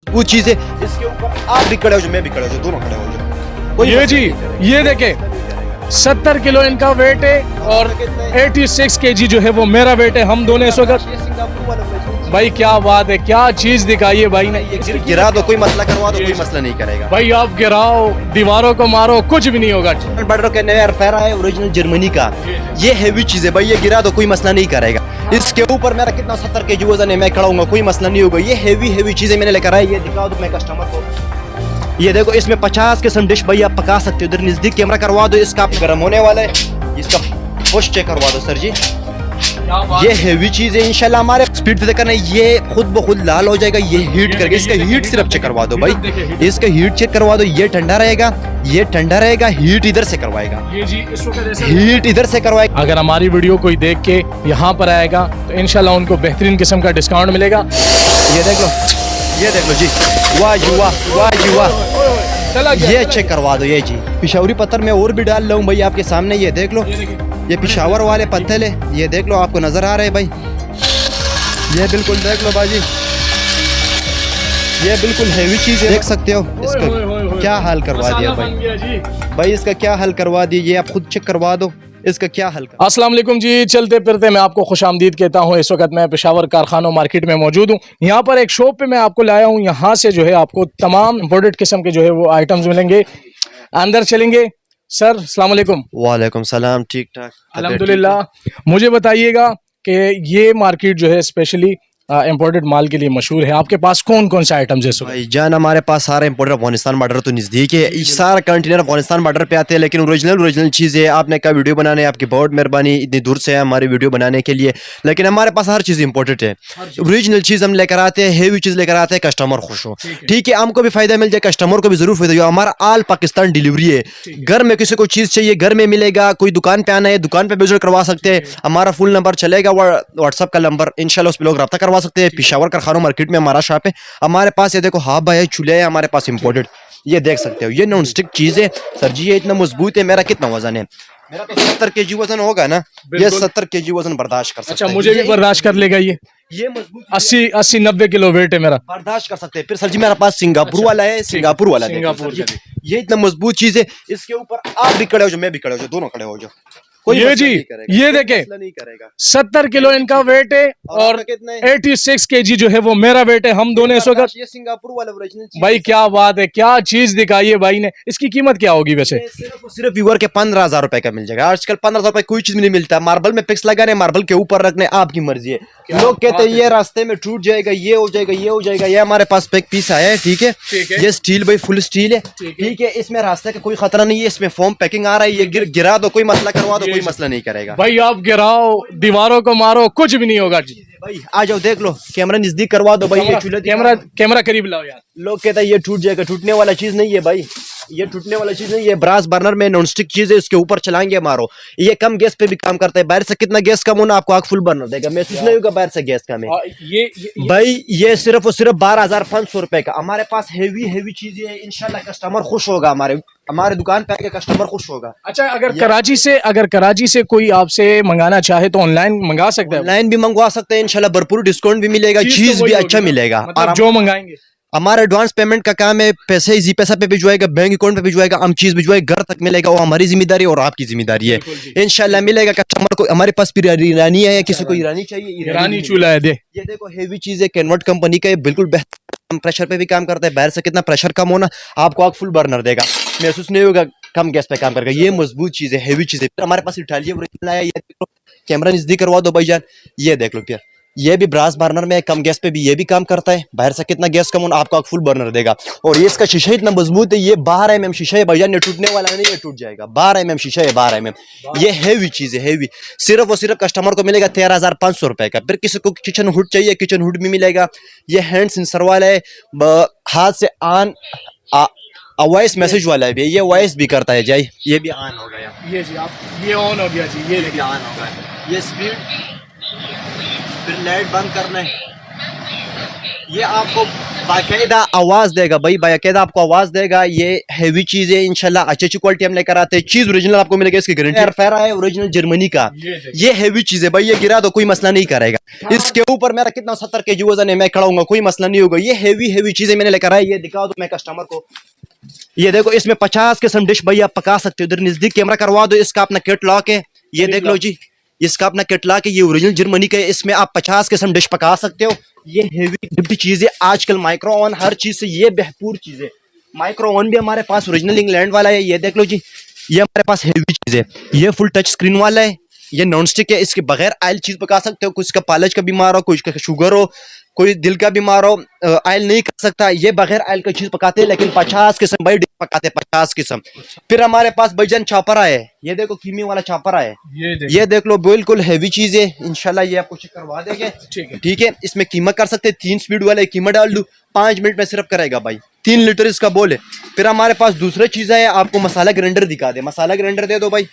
वो चीजें इसके ऊपर आप भी खड़े हो जाओ, मैं भी खड़े हो जाओ, दोनों खड़े हो जाओ। ये जी, ये देखे 70 किलो इनका वेट है और 86 kg जो है वो मेरा वेट है। हम दोनों इस वक्त, भाई क्या बात है, क्या चीज दिखाई है भाई ने। गिरा दो, कोई मसला करवा दो, कोई मसला नहीं करेगा भाई। आप गिराओ, दीवारों को मारो, कुछ भी नहीं होगा। बटर का नया फेरा है ओरिजिनल जर्मनी का, ये हैवी चीज है भाई, ये गिरा दो कोई मसला नहीं करेगा। इसके ऊपर मेरा कितना 70 kg वजन है, मैं खड़ा हूँ, कोई मसला नहीं होगा। ये हैवी चीजें मैंने लेकर आया, ये दिखा दो मैं कस्टमर को। ये देखो इसमें 50 किस्म डिश भाई आप पका सकते हो। इधर नजदीक कैमरा करवा दो, इसका आप गर्म होने वाला है, इसका पोस्ट चेक करवा दो सर जी। ये हैवी चीज है इंशाल्लाह। हमारे स्पीड देखकर ना ये खुद ब खुद लाल हो जाएगा, ये हीट करके। इसका हीट सिर्फ चेक करवा दो भाई, इसका हीट चेक करवा दो। ये ठंडा रहेगा, ये ठंडा रहेगा, हीट इधर से करवाएगा, ये जी इस वक्त हीट इधर से करवाएगा। अगर हमारी वीडियो कोई देख के यहाँ पर आएगा तो इंशाल्लाह उनको बेहतरीन किस्म का डिस्काउंट मिलेगा। ये देख लो, ये देख लो जी, वाह जी वाह, वाह जी वाह। ये चेक करवा दो, ये जी पिशावरी पत्थर मैं और भी डाल लूँ भाई आपके सामने। ये देख लो, ये पिशावर वाले पत्थर है, ये देख लो, आपको नजर आ रहे हैं भाई, ये बिल्कुल देख लो भाई, ये बिल्कुल हैवी चीज है, देख सकते हो इसका क्या हाल करवा दिया भाई। भाई इसका क्या हाल करवा दिया, ये आप खुद चेक करवा दो, इसका क्या हल। अस्सलाम वालेकुम जी, चलते फिरते मैं आपको खुशामदीद कहता हूँ। इस वक्त मैं पेशावर कारखानों मार्केट में मौजूद हूँ। यहाँ पर एक शॉप पे मैं आपको लाया हूँ, यहाँ से जो है आपको तमाम इम्पोर्टेड किस्म के जो है वो आइटम्स मिलेंगे। अंदर चलेंगे। सर अस्सलाम वालेकुम। वालेकुम सलाम, ठीक ठाक अल्हम्दुलिल्लाह। मुझे बताइएगा कि ये मार्केट जो है स्पेशली इम्पोर्टेड माल के लिए मशहूर है, आपके पास कौन कौन से आइटम्स है? भाई जान हमारे पास सारा इम्पोर्टेड अफगानिस्तान बॉर्डर तो नज़दीक है, सारा कंटेनर अफगानिस्तान बॉर्डर पे आते हैं, लेकिन ओरिजिनल चीज़ें आपने क्या वीडियो बनाने, आपकी बहुत मेहरबानी, इतनी दूर से है हमारी वीडियो बनाने के लिए। लेकिन हमारे पास हर चीज़ इम्पोर्टेड है, ओरिजिनल चीज़ हम लेकर आते हैं, हैवी चीज़ लेकर आते हैं, कस्टमर खुश हो, ठीक है, हमको भी फायदा मिल जाए, कस्टमर को भी जरूर फायदा हो। हमारा आल पाकिस्तान डिलीवरी है, घर में किसी को चीज़ चाहिए घर में मिलेगा, कोई दुकान पे आना है दुकान पे विजिट करवा सकते हैं। हमारा फुल नंबर चलेगा, व्हाट्सअप का नंबर, इंशाल्लाह उस पर लोग रब्ता करवा सकते हैं। पेशावर खानों मार्केट में हमारा शॉप है। हमारे पास ये देखो हाँ भाई चूल्हे है हमारे पास इम्पोर्टेड, ये देख सकते हो, ये नॉन स्टिक चीज है सर जी, ये इतना मजबूत है। मेरा कितना वजन है? मेरा तो 70 kg वजन होगा ना, ये 70 kg वजन बर्दाश्त कर सकते हैं। अच्छा, मुझे भी बर्दाश्त कर लेगा ये मजबूत 80-90 किलो वेट है मेरा, बर्दाश्त कर सकते हैं। फिर सर जी मेरे पास सिंगापुर वाला है, सिंगापुर वाला, ये इतना मजबूत चीज है। इसके ऊपर आप भी खड़े हो जाओ, मैं भी खड़े हो जाओ, दोनों खड़े हो जाओ। ये जी, ये देखे 70 किलो इनका वेट है और 86 kg जो है वो मेरा वेट है। हम दोनों इस वक्त, ये सिंगापुर वाला ओरिजिनल भाई क्या बात है, क्या चीज दिखाई है भाई ने। इसकी कीमत क्या होगी वैसे? सिर्फ व्यूअर के 15,000 रुपए का मिल जाएगा। आजकल 15,000 रुपए कोई चीज नहीं मिलता। मार्बल में पिक्स लगाने, मार्बल के ऊपर रखने, आपकी मर्जी है। लोग कहते हैं ये रास्ते में टूट जाएगा, ये हो जाएगा, ये हो जाएगा। ये हमारे पास एक पीस आया है, ठीक है, ये स्टील भाई फुल स्टील है, ठीक है, इसमें रास्ते का कोई खतरा नहीं है, इसमें फोम पैकिंग आ रहा है। ये गिरा दो, कोई मसला करवा दो, कोई मसला नहीं करेगा भाई। आप गिराओ, दीवारों को मारो, कुछ भी नहीं होगा जी। भाई आ जाओ, देख लो, कैमरा नजदीक करवा दो भाई, ये चूल्हा कैमरा करीब लाओ यार। लोग कहते हैं ये टूट जाएगा, टूटने वाला चीज नहीं है भाई, ये टूटने वाला चीज नहीं है। ब्रास बर्नर में नॉन स्टिक चीज है, इसके ऊपर चलाएंगे मारो, ये कम गैस पे भी काम करता है। बाहर से कितना गैस कम होना, आपको आग फुल बर्नर देगा, महसूस नहीं होगा बाहर से गैस कम है। ये भाई ये सिर्फ और सिर्फ 12,500 रुपए का। हमारे पास हैवी चीजें है, इंशाल्लाह कस्टमर खुश होगा, हमारे दुकान पे आके कस्टमर खुश होगा। अच्छा, अगर कराची से कोई आपसे मंगाना चाहे तो ऑनलाइन मंगा सकते हैं? ऑनलाइन भी मंगवा सकते हैं, इंशाल्लाह भरपूर डिस्काउंट भी मिलेगा, चीज भी अच्छा मिलेगा। मतलब जो मंगाएंगे, हमारा एडवांस पेमेंट का काम है, पैसे इजी पैसा पे भिजवाएगा, बैंक अकाउंट पे भिजवाएगा, हम चीज भिजवाएगा, घर तक मिलेगा, वो हमारी जिम्मेदारी और आपकी जिम्मेदारी है। इंशाल्लाह मिलेगा कस्टमर को। हमारे पास फिर ईरानी है, किसी को ईरानी चाहिए, ईरानी चूल्हा है। ये देखो हैवी चीज है, कैनवर्ट कंपनी का, बिल्कुल बेहतर, प्रेशर पे भी काम करता है। बाहर से कितना प्रेशर कम होना, आपको आग फुल बर्नर देगा, महसूस नहीं होगा, कम गैस पे काम करेगा। ये मजबूत चीज है, हैवी चीज है। हमारे पास इटालियन ओरिजिनल आया, ये देखो, कैमरा नजदीक करवा दो भाईजान, ये देख लो फिर, ये भी ब्रास बर्नर में कम गैस पे भी ये भी काम करता है। बाहर से कितना गैस कम होना, आपको फुल बर्नर देगा। और ये इसका शीशा इतना मजबूत है, ये 12 mm शीशा है भाईजान, ये टूटने वाला नहीं है, टूट जाएगा। 12 mm शीशा है, 12 mm। ये हैवी चीज है, हैवी। सिर्फ और सिर्फ कस्टमर को मिलेगा 13,500 रुपए का। फिर किसी को किचन हुड चाहिए, किचन हुड भी मिलेगा। ये हैंड सेंसर वाला है, हाथ से ऑन वॉइस मैसेज वाला है, ये वॉइस भी करता है जाए, ये भी ऑन हो गया। ये जी आप, ये ऑन हो गया जी, ये भी ऑन हो गया। ये स्पीड, फिर लाइट बंद करना है, ये आपको बाकायदा आवाज देगा भाई, बाकायदा आपको आवाज देगा। ये हैवी चीज है इंशाल्लाह, अच्छी अच्छी क्वालिटी हम लेकर आते हैं। चीज ओरिजिनल आपको मिलेगा, इसकी गारंटी। एयरफायर है ओरिजिनल जर्मनी का, ये हैवी चीज है भाई, ये गिरा तो कोई मसला नहीं करेगा। इसके ऊपर मेरा कितना 70 kg वजन है, मैं खड़ा हूँ कोई मसला नहीं होगा। ये हैवी चीजें मैंने लेकर आया, ये दिखा दो मैं कस्टमर को। ये देखो इसमें 50 किस्म डिश भाई आप पका सकते हो। इधर नजदीक कैमरा करवा दो, इसका अपना किट लॉक है, ये देख लो जी, इसका अपना किट लॉक है, ये ओरिजिनल जर्मनी का है। इसमें आप 50 किस्म डिश पका सकते हो। ये हेवी चीज है। आजकल माइक्रो ओवन हर चीज से ये बेहतरीन चीज है। माइक्रो ओवन भी हमारे पास ओरिजिनल इंग्लैंड वाला है, ये देख लो जी, ये हमारे पास हेवी चीज है। ये फुल टच स्क्रीन वाला है, ये नॉन स्टिक है। इसके बगैर ऑयल चीज पका सकते हो। कुछ का पालच का बीमार हो, कुछ का शुगर हो, कोई दिल का बीमार हो, ऑयल नहीं कर सकता, ये बगैर ऑयल का चीज पकाते हैं। लेकिन 50 किस्म भाई डिश पकाते हैं, 50 किस्म। फिर हमारे पास भाईजान चॉपर आए, ये देखो कीमी वाला चॉपर आए, ये देख लो, बिल्कुल हैवी चीज है। इंशाल्लाह ये आपको चेक करवा देंगे, ठीक है। इसमें कीमा कर सकते हैं, 3 स्पीड वाला कीमा डाल दो, 5 मिनट में सिर्फ करेगा भाई। 3 लीटर इसका बोल है। फिर हमारे पास दूसरा चीज है, आपको मसाला ग्राइंडर दिखा दे। मसाला ग्राइंडर दे दो भाई,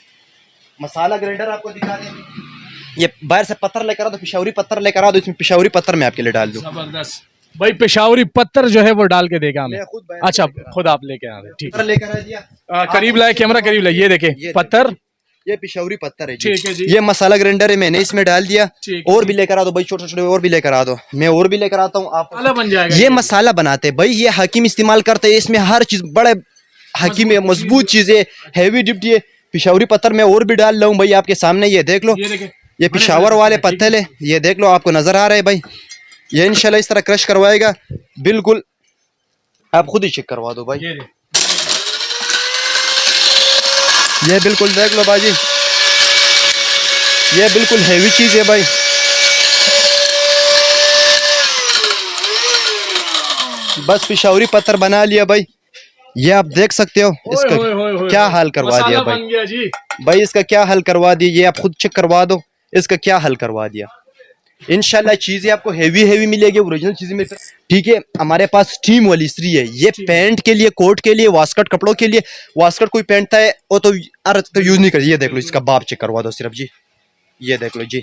मसाला ग्राइंडर आपको दिखा दे। ये बाहर से पत्थर लेकर आ दो, पिशावरी पत्थर लेकर आ दो, इसमें पिशावरी पत्थर मैं आपके लिए डाल दूं। जबरदस्त भाई, पेशावरी पत्थर जो है वो डाल के देगा हमें। अच्छा, खुद आप लेके आ रहे, ठीक है। लेकर आ दिया, करीब लाए कैमरा, करीब लाए, ये देखे पत्थर, ये पिशावरी पत्थर है, ठीक है जी। ये मसाला ग्राइंडर है, मैंने इसमें डाल दिया। और भी लेकर आ दो भाई, छोटे छोटे और भी लेकर आ दो, मैं और भी लेकर आता हूँ। आप बन जाएगा। ये मसाला बनाते भाई, ये हकीम इस्तेमाल करते हैं। इसमें हर चीज बड़े हकीम है, मजबूत चीज है, हैवी डिप्टी है। पिशावरी पत्थर मैं और भी डाल रहा हूँ भाई आपके सामने, ये देख लो, ये पिशावर वाले पत्थर है, ये देख लो, आपको नजर आ रहा है भाई। ये इंशाल्लाह इस तरह क्रश करवाएगा, बिल्कुल आप खुद ही चेक करवा दो भाई। ये बिल्कुल देख लो बाजी, ये बिल्कुल हैवी चीज है भाई। बस पिशावरी पत्थर बना लिया भाई, ये आप देख सकते हो। इसका क्या हाल करवा दिया भाई, भाई इसका क्या हाल करवा दिया, ये आप खुद चेक करवा दो, इसका क्या हल करवा दिया। इंशाल्लाह चीजें आपको हैवी मिलेगी, ओरिजिनल चीजें में, ठीक है। हमारे पास स्टीम वाली इस्त्री है, ये पैंट के लिए, कोट के लिए, वास्कट कपड़ों के लिए। वास्कट कोई पहनता है वो तो यूज नहीं कर, ये देख लो, इसका बाप चेक करवा दो सिर्फ जी, ये देख लो जी,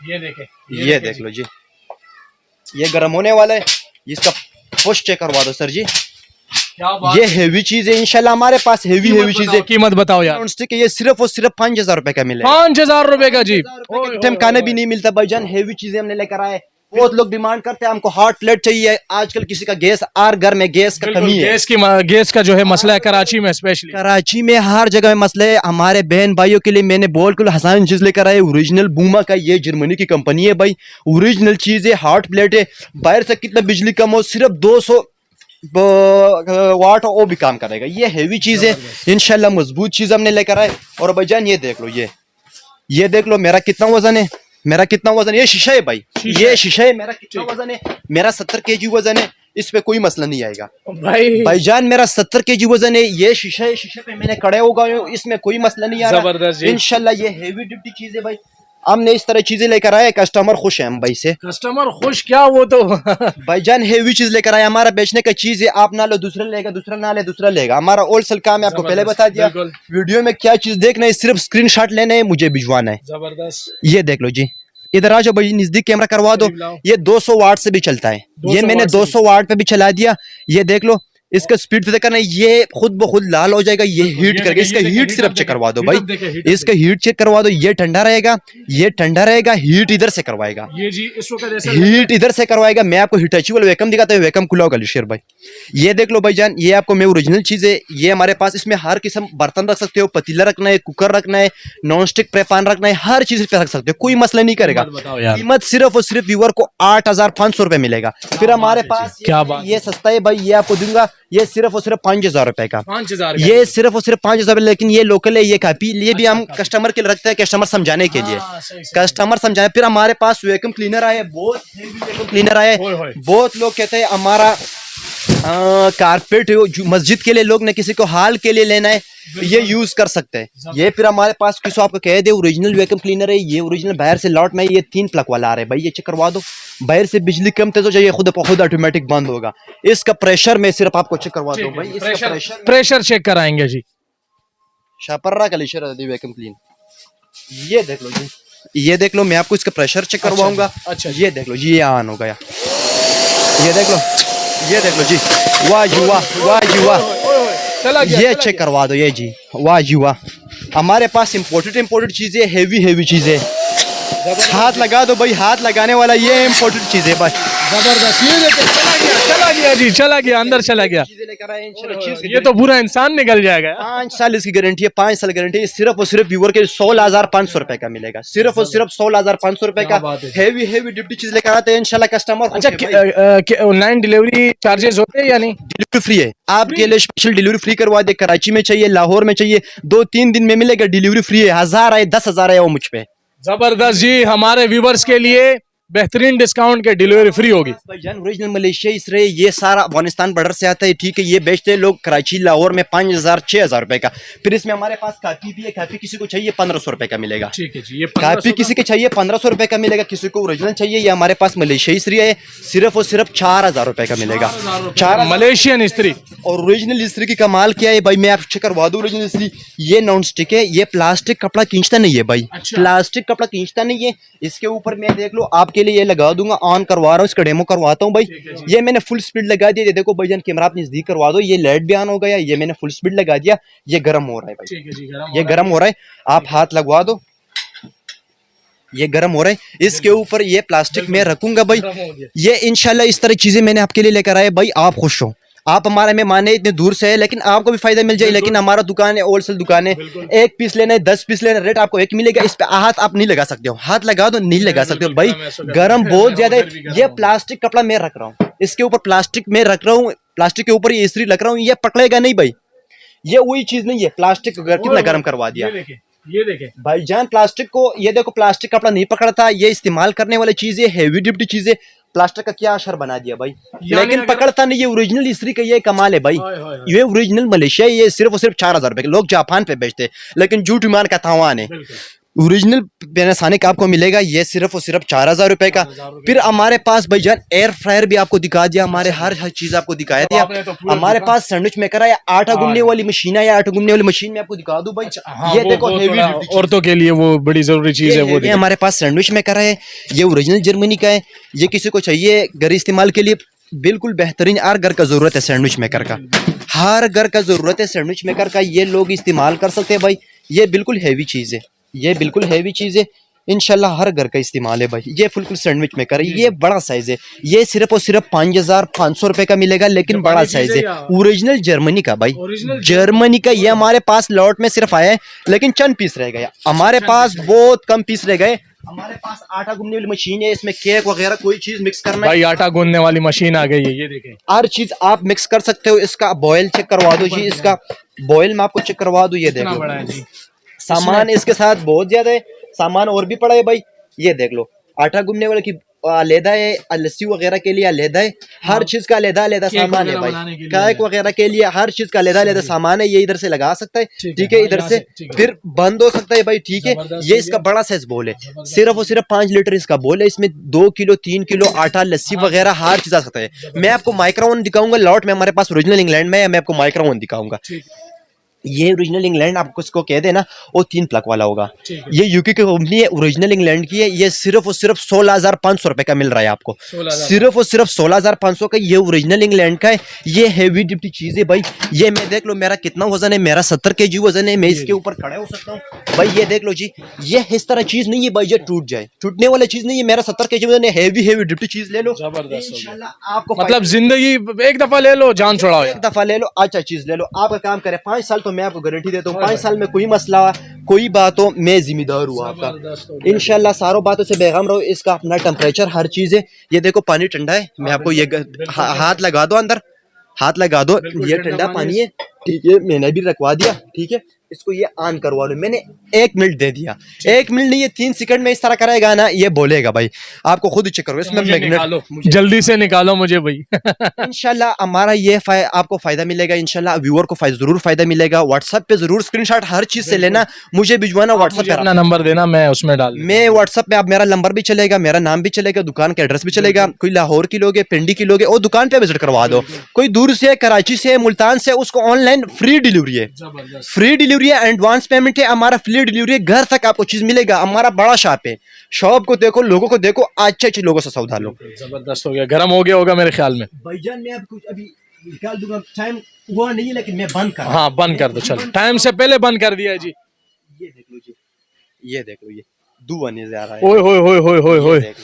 ये देखे, ये देख लो जी, ये गर्म होने वाला है, इसका पोस्ट चेक करवा दो सर जी। ये हैवी चीज है इंशाल्लाह, हमारे पास हैवी चीज है। कीमत बताओ यार। नॉनस्टिक है, ये सिर्फ और सिर्फ 5000 रुपए का मिलेगा। 5000 रुपए का जी, टाइम खाने भी नहीं मिलता भाईजान, हैवी चीजें हमने लेकर आए। बहुत लोग डिमांड करते हैं हमको हॉट प्लेट चाहिए। आजकल किसी का गैस, हर घर में गैस का कमी है, गैस का जो है मसला है कराची में, स्पेशली कराची में हर जगह में मसला है। हमारे बहन भाइयों के लिए मैंने बिल्कुल हसान चीज लेकर आए, ओरिजिनल बूमा का, ये जर्मनी की कंपनी है भाई, ओरिजिनल चीज है, हॉट प्लेट है। बाहर से कितना बिजली कम हो, सिर्फ 200 वाट वो भी काम करेगा। ये हैवी चीज है इंशाल्लाह, मजबूत चीज हमने लेकर आए। और भाईजान ये देख लो, ये देख लो मेरा कितना वजन है, मेरा कितना वजन, ये शीशा है भाई, ये शीशा है। मेरा कितना वजन है, मेरा 70 kg वजन है, इस पे कोई मसला नहीं आएगा भाईजान। मेरा 70 kg वजन है, ये शीशा है, शीशे पे मैंने खड़े हो गए, इसमें कोई मसला नहीं आ रहा इंशाल्लाह। ये हैवी ड्यूटी चीज है भाई, हमने इस तरह चीजें लेकर आए, कस्टमर खुश है हम भाई से। कस्टमर खुश क्या, वो तो भाईजान हैवी चीज लेकर आए, हमारा बेचने का चीज है। आप ना लो दूसरा लेगा, दूसरा ना ले दूसरा लेगा। हमारा होलसेल काम है, आपको पहले बता दिया। वीडियो में क्या चीज देखना है, सिर्फ स्क्रीनशॉट लेना है, मुझे भिजवाना है। जबरदस्त, ये देख लो जी, इधर आ जाओ भाई, नजदीक कैमरा करवा दो। ये 200 वाट से भी चलता है, ये मैंने 200 वाट पे भी चला दिया। ये देख लो, इसका स्पीड से करना, ये खुद ब खुद लाल हो जाएगा, ये हीट करके। इसका हीट सिर्फ चेक करवा दो भाई, इसका हीट चेक करवा दो। ये ठंडा रहेगा, ये ठंडा रहेगा, हीट इधर से करवाएगा, ये जी इस वक्त हीट इधर से करवाएगा। मैं आपको हिटाची वाला वेकम दिखाता हूँ, वेकम खुला होगा शेर भाई। ये देख लो भाईजान, ये आपको मैं ओरिजिनल चीज है। ये हमारे पास, इसमें हर किस्म बर्तन रख सकते हो, पतीला रखना है, कुकर रखना है, नॉन स्टिक प्रे पैन रखना है, हर चीज पे रख सकते हो, कोई मसला नहीं करेगा। कीमत सिर्फ और सिर्फ व्यूअर को 8500 रुपए मिलेगा। फिर हमारे पास ये सस्ता है भाई, ये आपको दूंगा, ये सिर्फ और सिर्फ 5000 रुपए का, 5000, ये सिर्फ और सिर्फ 5000। लेकिन ये लोकल है, ये काफी, ये भी हम कस्टमर के लिए रखते हैं, कस्टमर समझाने के लिए, कस्टमर समझाए। फिर हमारे पास वैक्यूम क्लीनर आए, बहुत हेवी वैक्यूम क्लीनर आए। बहुत लोग कहते हैं हमारा कारपेट मस्जिद के लिए, लोग ने किसी को हाल के लिए लेना है, ये यूज कर सकते हैं। ये फिर हमारे पास किसी आपको कह दे, ओरिजिनल वैक्यूम क्लीनर है, ये ओरिजिनल बाहर से लॉट में, ये 3 प्लग वाला आ रहा है भाई, ये चेक करवा दो। बाहर से बिजली कम तेज हो जाए, खुद ऑटोमेटिक बंद होगा। इसका प्रेशर मैं सिर्फ आपको चेक करवा दूं भाई, इसका प्रेशर चेक कराएंगे जी। शापर्रा कलिशर वैक्यूम क्लीन, ये देख लो जी, ये देख लो, मैं आपको इसका प्रेशर चेक करवाऊंगा। अच्छा, ये देख लो जी, ये ऑन हो गया, ये देख लो, ये देख लो जी, वाह जी वाह, वाह जी वाह, चला गया, ये चेक करवा दो ये जी, वाह जी वाह। हमारे पास इम्पोर्टेड चीज़ें, हेवी चीज़ें, हाथ लगा दो भाई, हाथ लगाने वाला ये इम्पोर्टेड चीज़ें भाई। जबरदस्त। ये देखो, चला गया जी, चला गया, अंदर चला गया। चीज़ें लेकर आए इंशाल्लाह। ये तो पूरा इंसान निकल जाएगा। 5 साल इसकी गारंटी है, 5 साल गारंटी है। सिर्फ और सिर्फ व्यूअर के 16,500 रुपए का मिलेगा, सिर्फ और सिर्फ 16,500 रुपए का। हेवी डिप्टी चीज लेकर आते हैं इंशाल्लाह कस्टमर। अच्छा, ऑनलाइन डिलीवरी चार्जेस होते हैं या नहीं? डिलीवरी फ्री है आपके लिए, स्पेशल डिलीवरी फ्री करवा दे। कराची में चाहिए, लाहौर में चाहिए, 2-3 दिन में मिलेगा, डिलीवरी फ्री है। 1000 आए 10,000 आए वो मुझ पे। जबरदस्त जी, हमारे व्यूवर्स के लिए बेहतरीन डिस्काउंट के डिलीवरी फ्री होगी। भाईजान ओरिजिनल मलेशिया इसराइल ये सारा अफगानिस्तान बॉर्डर से आता है, ठीक है। ये बेचते हैं लोग कराची लाहौर में 5,000-6,000 रुपए का। फिर इसमें हमारे पास काफी भी है, काफी किसी को चाहिए 1,500 रुपए का मिलेगा। ठीक है जी, ये काफी किसी के चाहिए 1,500 रुपए का मिलेगा, किसी को ओरिजिनल चाहिए। ये हमारे पास मलेशिया इसराइल है, सिर्फ और सिर्फ 4,000 रुपए का मिलेगा। 4 मलेशियन स्त्री। और ओरिजिनल इस्त्री की कमाल क्या है भाई, मैं आपको चेक करवा दूं। ओरिजिनल इस्त्री ये नॉन स्टिक है, ये प्लास्टिक कपड़ा खींचता नहीं है भाई। अच्छा। प्लास्टिक कपड़ा खींचता नहीं है। इसके ऊपर मैं देख लो आपके लिए ये लगा दूंगा, ऑन करवा रहा हूँ, इसका डेमो करवाता हूँ भाई। ये मैंने फुल स्पीड लगा दिया, ये देखो भाईजान कैमरा आप नजदीक करवा दो, ये लाइट भी ऑन हो गया। ये मैंने फुल स्पीड लगा दिया, ये गर्म हो रहा है भाई, ये गर्म हो रहा है। आप हाथ लगवा दो, ये गर्म हो रहा है। इसके ऊपर ये प्लास्टिक में रखूंगा भाई। ये इंशाल्लाह इस तरह चीजें मैंने आपके लिए लेकर आए भाई, आप खुश हो। आप हमारे में माने इतने दूर से है, लेकिन आपको भी फायदा मिल जाए। लेकिन हमारा दुकान है, होलसेल दुकान है, 1 पीस लेना है 10 पीस लेना है, रेट आपको एक मिलेगा। इस पे हाथ आप नहीं लगा सकते हो, हाथ लगा दो नहीं लगा सकते हो भाई, गर्म बहुत ज्यादा है। ये प्लास्टिक कपड़ा मैं रख रहा हूँ, इसके ऊपर प्लास्टिक में रख रहा हूँ, प्लास्टिक के ऊपर ये इस्त्री रख रहा हूँ, ये पकड़ेगा नहीं भाई। ये वही चीज नहीं है, प्लास्टिक कितना गर्म करवा दिया। ये देखें भाईजान प्लास्टिक को, ये देखो प्लास्टिक कपड़ा नहीं पकड़ता, ये इस्तेमाल करने वाली चीजें, हेवी डिप्टी चीजें, प्लास्टिक का क्या असर बना दिया भाई, लेकिन पकड़ता नहीं। ये ओरिजिनल इस्त्री का ये कमाल है भाई, ये ओरिजिनल मलेशिया, ये सिर्फ और सिर्फ 4,000 रुपए के। लोग जापान पे बेचते हैं, लेकिन झूठ ईमान का तावान है। ओरिजिनल पैनासोनिक आपको मिलेगा ये सिर्फ और सिर्फ 4,000 रुपए का। फिर हमारे पास भाईजान एयर फ्रायर भी आपको दिखा दिया, हमारे हर चीज आपको दिखाया दिया। हमारे पास सैंडविच मेकर है, आटा गूंदने वाली मशीन है, आटा गूंदने वाली मशीन में आपको दिखा दूं भाई। ये देखो हेवी औरतों के लिए वो बड़ी जरूरी चीज है। वो हमारे पास सैंडविच मेकर है, ये ओरिजिनल जर्मनी का है। ये किसी को चाहिए घर इस्तेमाल के लिए, बिल्कुल बेहतरीन। हर घर का जरूरत है सैंडविच मेकर का, हर घर का जरूरत है सैंडविच मेकर का, ये लोग इस्तेमाल कर सकते हैं भाई। ये बिल्कुल हैवी चीज है, ये बिल्कुल हैवी चीज है, इंशाल्लाह हर घर का इस्तेमाल है भाई। ये फुल सैंडविच मेकर है, ये बड़ा साइज है, ये सिर्फ और सिर्फ 5,500 रुपए का मिलेगा, लेकिन बड़ा साइज है, ओरिजिनल जर्मनी का भाई, जर्मनी का। ये हमारे पास लॉट में सिर्फ आया है, लेकिन चंद पीस रह गया, हमारे पास बहुत कम पीस रह गए। हमारे पास आटा गूंदने वाली मशीन है, इसमें केक वगैरह कोई चीज मिक्स करना भाई, आटा गूंदने वाली मशीन आ गई है, ये देखें, हर चीज आप मिक्स कर सकते हो। इसका बॉयल चेक करवा दो जी, इसका बॉयल में आपको चेक करवा दो। ये देखो सामान इसके साथ बहुत ज्यादा है, सामान और भी पड़ा है भाई। ये देख लो, आटा गूंदने वाले की अलहदा है, लस्सी वगैरह के लिए अलहदा है, हर चीज का अलहदा सामान है भाई। केक वगैरह के लिए हर चीज का अलहदा सामान है। ये इधर से लगा सकता है, ठीक है, इधर से फिर बंद हो सकता है भाई, ठीक है। ये इसका बड़ा साइज बोल है, सिर्फ और सिर्फ 5 लीटर इसका बोल है। इसमें 2 किलो 3 किलो आटा, लस्सी वगैरह हर चीज आ सकता है। मैं आपको माइक्रोवन दिखाऊंगा, लॉट में हमारे पास ओरिजिनल इंग्लैंड में है, मैं आपको माइक्रोवन दिखाऊंगा। ये ओरिजिनल इंग्लैंड आपको इसको कह देना, वो 3 प्लग वाला होगा। ये यूके की कंपनी है, ओरिजिनल इंग्लैंड की है। ये सिर्फ और सिर्फ 16,500 रुपए का मिल रहा है आपको, सिर्फ और सिर्फ 16,500 का। ये ओरिजिनल इंग्लैंड का है, ये हैवी ड्यूटी चीज है भाई। ये मैं देख लो मेरा कितना वजन है, मेरा 70 kg वजन है, मैं इसके ऊपर खड़ा हो सकता हूँ भाई। ये देख लो जी, ये इस तरह चीज नहीं है भाई ये टूट जाए, टूटने वाली चीज नहीं है। मेरा 70 kg वजन है, हैवी ड्यूटी चीज ले लो, इंशाल्लाह आपको मतलब जिंदगी एक दफा ले लो, जान छोड़ाओ, एक दफा ले लो, अच्छा चीज ले लो। आपका काम करे 5 साल, तो मैं आपको गारंटी देता हूँ 5 साल में कोई मसला कोई बात हो, मैं जिम्मेदार हूँ आपका। इंशाल्लाह सारों बातों से बेगम रहो। इसका अपना टेम्परेचर हर चीज है। ये देखो पानी ठंडा है, मैं आपको ये हाथ लगा दो, अंदर हाथ लगा दो, ये ठंडा पानी है, ठीक है। मैंने भी रखवा दिया, ठीक है। इसको ये ऑन करवा लो, मैंने 1 मिनट दे दिया, 1 मिनट नहीं, ये 3 सेकंड में इस तरह करेगा ना, ये बोलेगा भाई। आपको खुद चेक करो, इसमें मैग्नेट, जल्दी से निकालो मुझे भाई। इंशाल्लाह हमारा ये आपको फायदा मिलेगा, इंशाल्लाह व्यूअर को जरूर फायदा मिलेगा। व्हाट्सएप पे जरूर स्क्रीनशॉट हर चीज से लेना, मुझे भिजवाना व्हाट्सएप पे, अपना नंबर देना, मैं उसमें डाल, मैं व्हाट्सएप पे, आप मेरा नंबर भी चलेगा, मेरा नाम भी चलेगा, दुकान का एड्रेस भी चलेगा। कोई लाहौर की लोगे, पिंडी की लोगे, और दुकान पे विजिट करवा दो। कोई दूर से, कराची से, मुल्तान से, उसको ऑनलाइन फ्री डिलीवरी है, फ्री डिलीवरी डिलीवरी है, एडवांस पेमेंट है, हमारा फ्री डिलीवरी है, घर तक आपको चीज मिलेगा। हमारा बड़ा शॉप है, शॉप को देखो, लोगों को देखो, अच्छे अच्छे लोगों से सौदा लो। जबरदस्त हो गया, गर्म हो गया होगा मेरे ख्याल में। भाईजान मैं आपको अभी निकाल दूंगा, टाइम हुआ नहीं है लेकिन मैं बंद कर, हाँ बंद कर दो, चलो टाइम से पहले बंद कर दिया जी। ये देख लो जी, ये देख लो, ये धुआं नहीं आ रहा है। ओए होए होए होए होए होए, ये देख लो।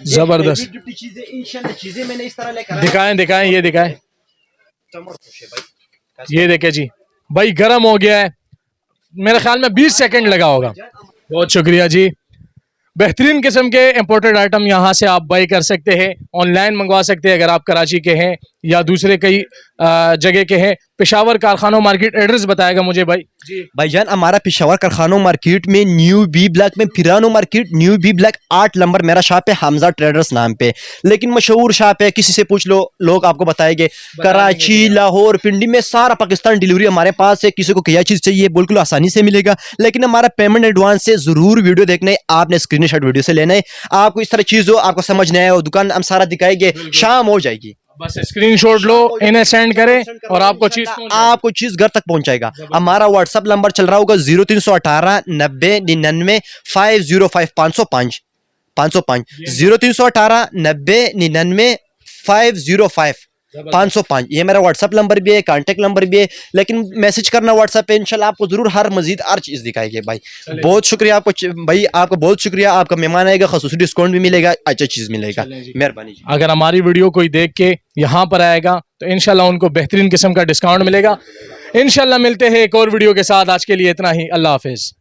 ये जबरदस्त। गिफ्ट चीजें इंशाल्लाह, चीजें मैंने इस तरह लेकर आया। दिखाएं दिखाएं, ये दिखाएं, कमर खुश है भाई। ये देखे जी भाई, गर्म हो गया है, मेरे ख्याल में 20 सेकंड लगा होगा। बहुत शुक्रिया जी। बेहतरीन किस्म के इंपोर्टेड आइटम यहाँ से आप बाई कर सकते हैं, ऑनलाइन मंगवा सकते हैं अगर आप कराची के हैं या दूसरे कई जगह के हैं। पेशावर कारखानों मार्केट एड्रेस बताएगा मुझे भाई जी। भाईजान हमारा पेशावर कारखानों मार्केट में न्यू बी ब्लॉक में, फिरानो market new B block 8 number मेरा शॉप है, हमजा ट्रेडर्स नाम पे। लेकिन मशहूर शॉप है, किसी से पूछ लो लोग आपको बताएंगे। कराची, लाहौर, पिंडी में सारा पाकिस्तान डिलीवरी हमारे पास है। किसी को क्या चीज़ चाहिए बिल्कुल आसानी से मिलेगा, लेकिन हमारा पेमेंट एडवांस से जरूर वीडियो देखना है, आपने स्क्रीनशॉट वीडियो से लेना है। आपको इस तरह चीज़ हो, आपको समझ नहीं आया हो, दुकान हम सारा दिखाएंगे, शाम हो जाएगी, बस स्क्रीनशॉट लो, इन्हें सेंड करें और आपको चीज घर तक पहुंचाएगा। हमारा व्हाट्सअप नंबर चल रहा होगा 0318 90 99 505 505 505 0318 90 99 505 505। ये मेरा व्हाट्सअप नंबर भी है, कांटेक्ट नंबर भी है, लेकिन मैसेज करना व्हाट्सएप पे, इंशाल्लाह आपको जरूर हर मजीद हर चीज दिखाएंगे भाई। बहुत शुक्रिया आपको भाई, आपको बहुत शुक्रिया। आपका मेहमान आएगा, खसूसी डिस्काउंट भी मिलेगा, अच्छा चीज मिलेगा, मेहरबानी। अगर हमारी वीडियो कोई देख के यहाँ पर आएगा तो इंशाल्लाह उनको बेहतरीन किस्म का डिस्काउंट मिलेगा। इंशाल्लाह मिलते हैं एक और वीडियो के साथ, आज के लिए इतना ही, अल्लाह हाफिज।